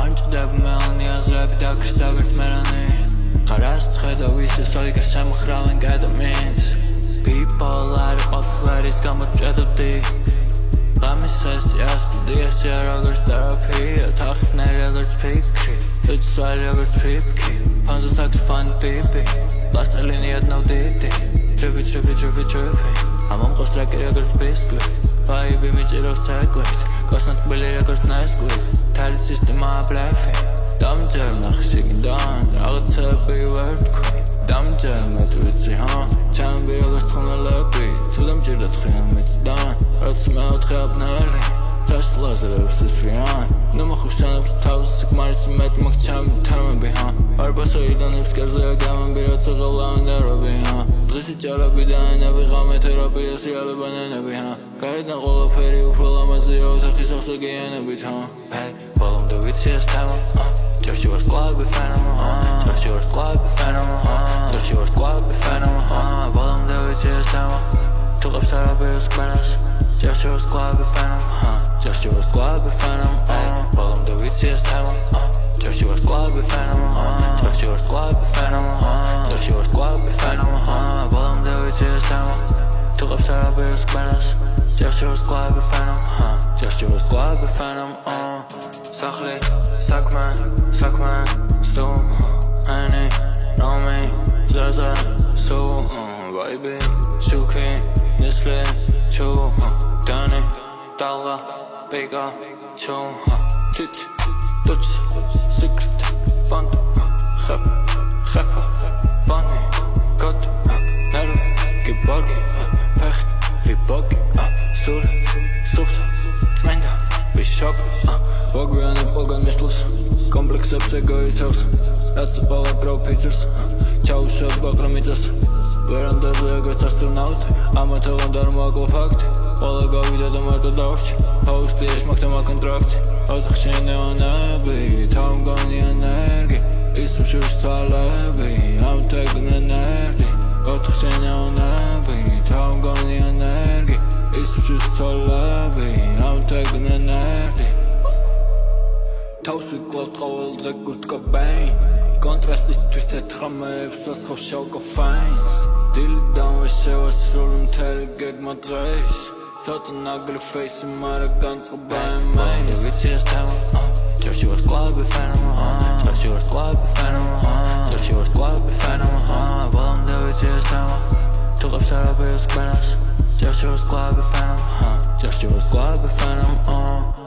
Anჭდებ მელანი აზრები დაკრისაგერთ მერანი ხარას ცხედა ვისეს ოიგერ შემხრავენ გადამინს People are ყოფლერის გამოჭედობდი ღამის სესია სტუდიაში როგორც თერაპია თახნე როგორც ფიქრი თუცვარი როგორც ფიფკი ფანზე საქსოფონი პიპი პლასტელინი ადნავდიდი ტრიპი ამომყოს ტრეკი როგორც ბისკვიტ ვაიბი მიჭირავს ცეკვით კოსნატკბილი როგორც ნესკვით თალი სისტემა ბლეფი დამჯერ ნახე შიგნიდან რაღაცები ვერ თქვი დამჯერ მეტ ვიცი ჩემები როგორც თხოვნელები თუ დამჭირდა თხრიან მიწიდან რაც მეოთხე აბნელი ფრეშ ლაზერებს ისვიან ნუ მოხუშანებს თავს სიგმარის მეტ მოგჩამი თემები არ ბასოიდანებს კერძეა გამამბი როცა ღალავენ ნერვები დღისი ჭარები და ენები ღამე თერაპიას რეალებან ენები გაიდან ყველაფერი უფრო ლამაზია ოთახის ახსოგიანებით ბოლომდე ვიცი ეს თემა ჯერში ვარ სკლავი ფენომა ჯერში ვარ სკლავი ფენომა ჯერში ვარ სკლავი ფენომა ბოლომდე ვიცი ეს თემა თუ ყავს არაბეოს კმენას ჯერში ვარ სკლავი ფენომა ჯერში ვარ სკლავი ფენომა ბოლომდე ვიცი ეს თემა ჯერში ვარ სკლავი ფენომა ჯერში ვარ სკლავი ფენომა ჯერში ვარ სკლავი ფენომა ბოლომდე ვიცი ეს თემა თუ ყავს არაბეოს კმენას ჯერში ვარ სკლავი ფენომა ჯერში ვარ სკლავი ფენომა სახლი საქმე სტუმ ენი რომი ზაზა სუ ვაიბი შუქი ნესლე ჩუ დანი დალღა პიკა ჩუ ჩიჩ დუჩ სიკრეტ ბანդ ხეფა ბანი გოდ ნერვი გიბორგი ფეხტ რიბოგი სურ სუფთა წმენდა ბიშოპ ვაგვიანებ ყველგან მისვლას კომპლექსებს ეგოიცავს რაც ყველა პროფიცერს ჩაუშვებ ბაყრამიწას ვერანდაზე ეგოც ასტრონავტი ამათელან და არ მოაკლო ფაქტი ყველა გავიდა და მარტო დავრჩი ფაუსტი ეშმაკთემა კონტრაქტი ოთახში ნეონები თავმგონი ენერგი ისუშურს თვალები ამთეგნე ნერდი ოთახში ნეონები თავმგონი ენერგი ისუშურს თვალები ამთეგნე ნერდი თავს ვიკლავთ ყოველდღე კურტ კობეინ კონტრასტისთვის თეთრამებს ვასხავ შავ კოფეინს დილიდან ვეშევასრულ მთელი გეგმა დღეს ცოტა ნაგრი ფეისი მარა განწყობა ემეინს ვიცი ეს თემა ჯერში ვარ სკლავი ფენომა ჯერში ვარ სკლავი ფენომა ჯერში ვარ სკლავი ფენომა ბოლომდე ვიცი ეს თემა თუ ყავს არაბეოს კმენას ჯერში ვარ სკლავი φαίνομαι, just you was glad we find them all.